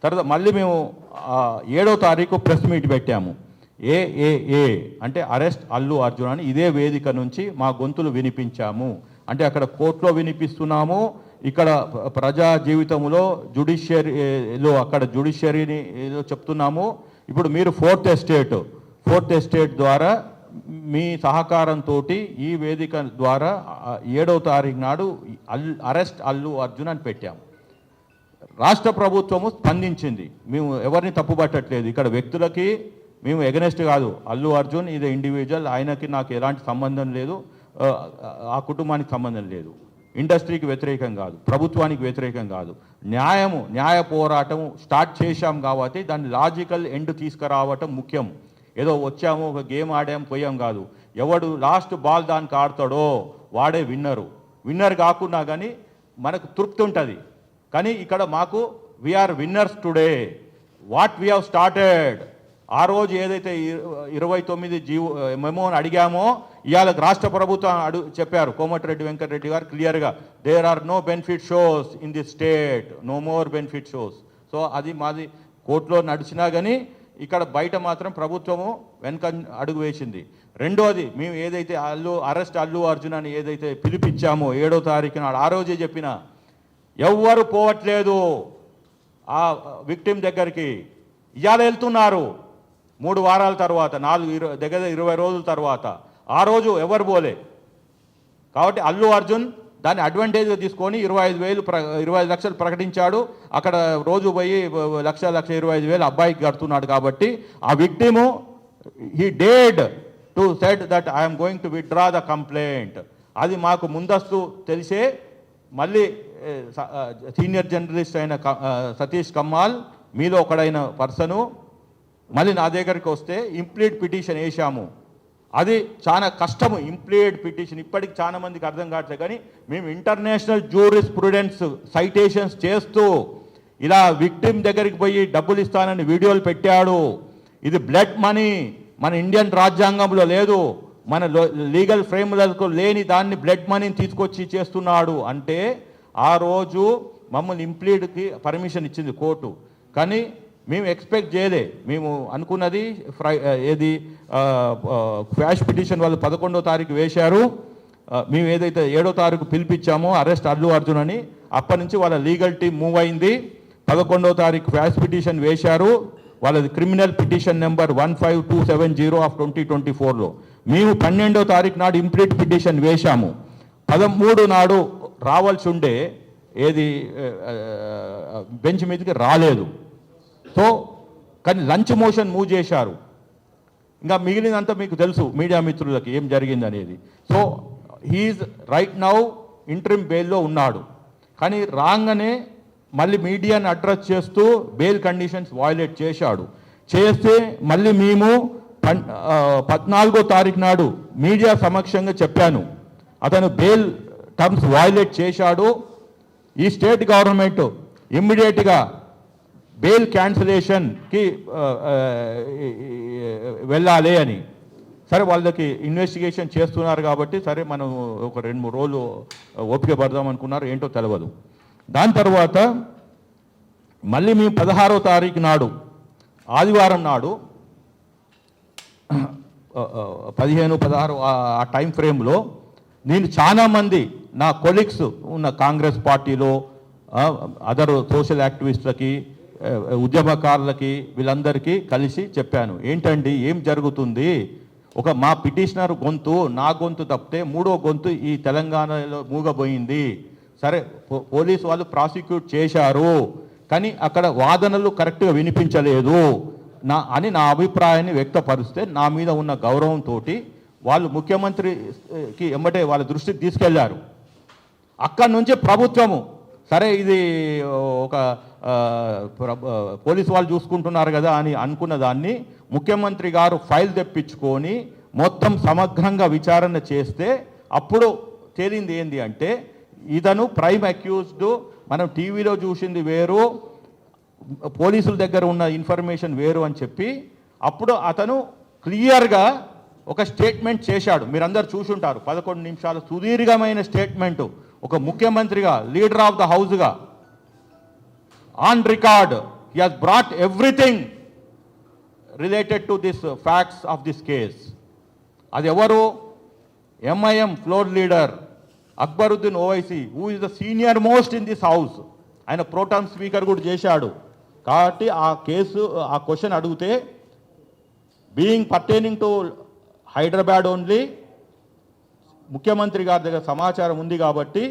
తర్వాత మళ్ళీ మేము 7వ తారీఖు ప్రెస్ మీట్ పెట్టాము. ఏ అంటే అరెస్ట్ అల్లు అర్జున్ అని ఇదే వేదిక నుంచి మా గొంతులు వినిపించాము. అంటే అక్కడ కోర్టులో వినిపిస్తున్నాము, ఇక్కడ ప్రజా జీవితంలో జ్యుడిషియరీలో అక్కడ జ్యుడిషియరీని చెప్తున్నాము. ఇప్పుడు మీరు ఫోర్త్ ఎస్టేట్ ద్వారా మీ సహకారంతో ఈ వేదిక ద్వారా 7వ తారీఖు నాడు అరెస్ట్ అల్లు అర్జున్ అని పెట్టాము. రాష్ట్ర ప్రభుత్వము స్పందించింది. మేము ఎవరిని తప్పుపట్టట్లేదు, ఇక్కడ వ్యక్తులకి మేము ఎగనెస్ట్ కాదు. అల్లు అర్జున్ ఇది ఇండివిజువల్, ఆయనకి నాకు ఎలాంటి సంబంధం లేదు, ఆ కుటుంబానికి సంబంధం లేదు. ఇండస్ట్రీకి వ్యతిరేకం కాదు, ప్రభుత్వానికి వ్యతిరేకం కాదు. న్యాయ పోరాటం స్టార్ట్ చేశాం కాబట్టి దాన్ని లాజికల్ ఎండ్ తీసుకురావటం ముఖ్యం. ఏదో వచ్చాము ఒక గేమ్ ఆడాం పోయాం కాదు. ఎవడు లాస్ట్ బాల్ దానికి ఆడతాడో వాడే విన్నర్ కాకున్నా కానీ మనకు తృప్తి ఉంటుంది. కానీ ఇక్కడ మాకు we are winners today. What we have started, ఆ రోజు ఏదైతే 29 మెమోని అడిగామో ఇవాళ రాష్ట్ర ప్రభుత్వం చెప్పారు. కోమటిరెడ్డి వెంకటరెడ్డి గారు క్లియర్గా there are no benefit shows in the state, no more benefit shows. So అది మాది కోర్టులో నడిచినా కానీ ఇక్కడ బయట మాత్రం ప్రభుత్వము వెనక అడుగు వేసింది. రెండోది, మేము ఏదైతే అరెస్ట్ అల్లు అర్జున్ అని ఏదైతే పిలిపించామో 7వ తారీఖు నాడు, ఆ రోజే చెప్పిన ఎవ్వరు పోవట్లేదు ఆ విక్టిమ్ దగ్గరికి. ఇవాళ వెళ్తున్నారు 3 వారాల తర్వాత, 20 రోజుల తర్వాత. ఆ రోజు ఎవరు పోలే. కాబట్టి అల్లు అర్జున్ దాన్ని అడ్వాంటేజ్గా తీసుకొని 25 లక్షలు ప్రకటించాడు. అక్కడ రోజు పోయి 1,25,000 అబ్బాయికి కడుతున్నాడు. కాబట్టి ఆ విక్టిము హీ డేడ్ to said that I'm going to withdraw the complaint. అది మాకు ముందస్తు తెలిసే మళ్ళీ సీనియర్ జర్నలిస్ట్ అయిన సతీష్ కమ్మాల్ మీలో ఒకడైన పర్సను మళ్ళీ నా దగ్గరికి వస్తే ఇంప్లీడ్ పిటిషన్ వేసాము. అది చాలా కష్టము ఇంప్లీడ్ పిటిషన్, ఇప్పటికి చాలా మందికి అర్థం కావట్లేదు. కానీ మేము ఇంటర్నేషనల్ జ్యూరిస్ప్రుడెన్స్ సైటేషన్స్ చేస్తూ ఇలా విక్టిమ్ దగ్గరికి పోయి డబ్బులు ఇస్తానని వీడియోలు పెట్టాడు. ఇది బ్లడ్ మనీ, మన ఇండియన్ రాజ్యాంగంలో లేదు, మన లీగల్ ఫ్రేమ్లకు లేని దాన్ని బ్లడ్ మనీని తీసుకొచ్చి చేస్తున్నాడు. అంటే ఆ రోజు మమ్మల్ని ఇంప్లీడ్కి పర్మిషన్ ఇచ్చింది కోర్టు. కానీ మేము ఎక్స్పెక్ట్ చేయలే. మేము అనుకున్నది ఏది క్వాష్ పిటిషన్ వాళ్ళు 11వ తారీఖు వేశారు. మేము ఏదైతే 7వ తారీఖు పిలిపించామో అరెస్ట్ అల్లు అర్జున్ అని, అప్పటి నుంచి వాళ్ళ లీగల్ టీం మూవ్ అయింది. 11వ తారీఖు క్వాష్ పిటిషన్ వేశారు. వాళ్ళది క్రిమినల్ పిటిషన్ నెంబర్ 15270 ఆఫ్ 2024లో. మేము 12వ తారీఖు నాడు ఇంప్లీట్ పిటిషన్ వేశాము. 13 నాడు రావాల్సి ఉండే ఏది బెంచ్ మీదకి రాలేదు. సో కానీ లంచ్ మోషన్ మూవ్ చేశారు. ఇంకా మిగిలినంతా మీకు తెలుసు మీడియా మిత్రులకి ఏం జరిగింది అనేది. So he's right now interim బెయిల్లో ఉన్నాడు. కానీ రాగానే మళ్ళీ మీడియాని అడ్రస్ చేస్తూ బెయిల్ కండిషన్స్ వయోలేట్ చేస్తే మళ్ళీ మేము 14వ తారీఖు నాడు మీడియా సమక్షంగా చెప్పాను, అతను బెయిల్ టర్మ్స్ వయోలేట్ చేశాడు. ఈ స్టేట్ గవర్నమెంట్ ఇమ్మీడియట్గా బెయిల్ క్యాన్సిలేషన్కి వెళ్ళాలి అని. సరే వాళ్ళకి ఇన్వెస్టిగేషన్ చేస్తున్నారు కాబట్టి సరే మనం ఒక 2-3 రోజులు ఓపిక పడదాం అనుకున్నారు, ఏంటో తెలియదు. దాని తర్వాత మళ్ళీ మేము 16వ తారీఖు నాడు ఆదివారం నాడు 15, 16 ఆ టైం ఫ్రేమ్లో నేను చాలామంది నా కొలీగ్స్ ఉన్న కాంగ్రెస్ పార్టీలో అదర్ సోషల్ యాక్టివిస్టులకి ఉద్యమకారులకి వీళ్ళందరికీ కలిసి చెప్పాను, ఏంటండి ఏం జరుగుతుంది, ఒక మా పిటిషనర్ గొంతు నా గొంతు తప్పితే 3వ గొంతు ఈ తెలంగాణలో మూగబోయింది. సరే పోలీసు వాళ్ళు ప్రాసిక్యూట్ చేశారు కానీ అక్కడ వాదనలు కరెక్ట్గా వినిపించలేదు అని నా అభిప్రాయాన్ని వ్యక్తపరిస్తే నా మీద ఉన్న గౌరవంతో వాళ్ళు ముఖ్యమంత్రికి ఎమ్మటే వాళ్ళ దృష్టికి తీసుకెళ్లారు. అక్కడి నుంచి ప్రభుత్వము సరే ఇది ఒక పోలీసు వాళ్ళు చూసుకుంటున్నారు కదా అని అనుకున్న దాన్ని ముఖ్యమంత్రి గారు ఫైల్ తెప్పించుకొని మొత్తం సమగ్రంగా విచారణ చేస్తే అప్పుడు తేలింది ఏంది అంటే ఇతను ప్రైమ్ అక్యూజ్డ్, మనం టీవీలో చూసింది వేరు, పోలీసుల దగ్గర ఉన్న ఇన్ఫర్మేషన్ వేరు అని చెప్పి అప్పుడు అతను క్లియర్గా ఒక స్టేట్మెంట్ చేశాడు. మీరందరూ చూసుంటారు, 11 నిమిషాల సుదీర్ఘమైన స్టేట్మెంటు. ఒక ముఖ్యమంత్రిగా, లీడర్ ఆఫ్ ద హౌస్గా on record He has brought everything related to this facts of this case. అది ఎవరు? MIM floor leader Akbaruddin Owaisi, who is the senior most in this house. ఆయన ప్రోటామ్ స్పీకర్ కూడా చేశాడు. కాబట్టి ఆ కేసు, ఆ క్వశ్చన్ అడిగితే being pertaining to Hyderabad only, ముఖ్యమంత్రి గారి దగ్గర సమాచారం ఉంది కాబట్టి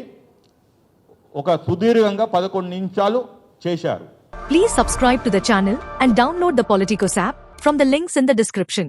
ఒక సుదీర్ఘంగా 11 నిమిషాలు చేశారు. Please subscribe to the channel and download the Politicos app from the links in the description.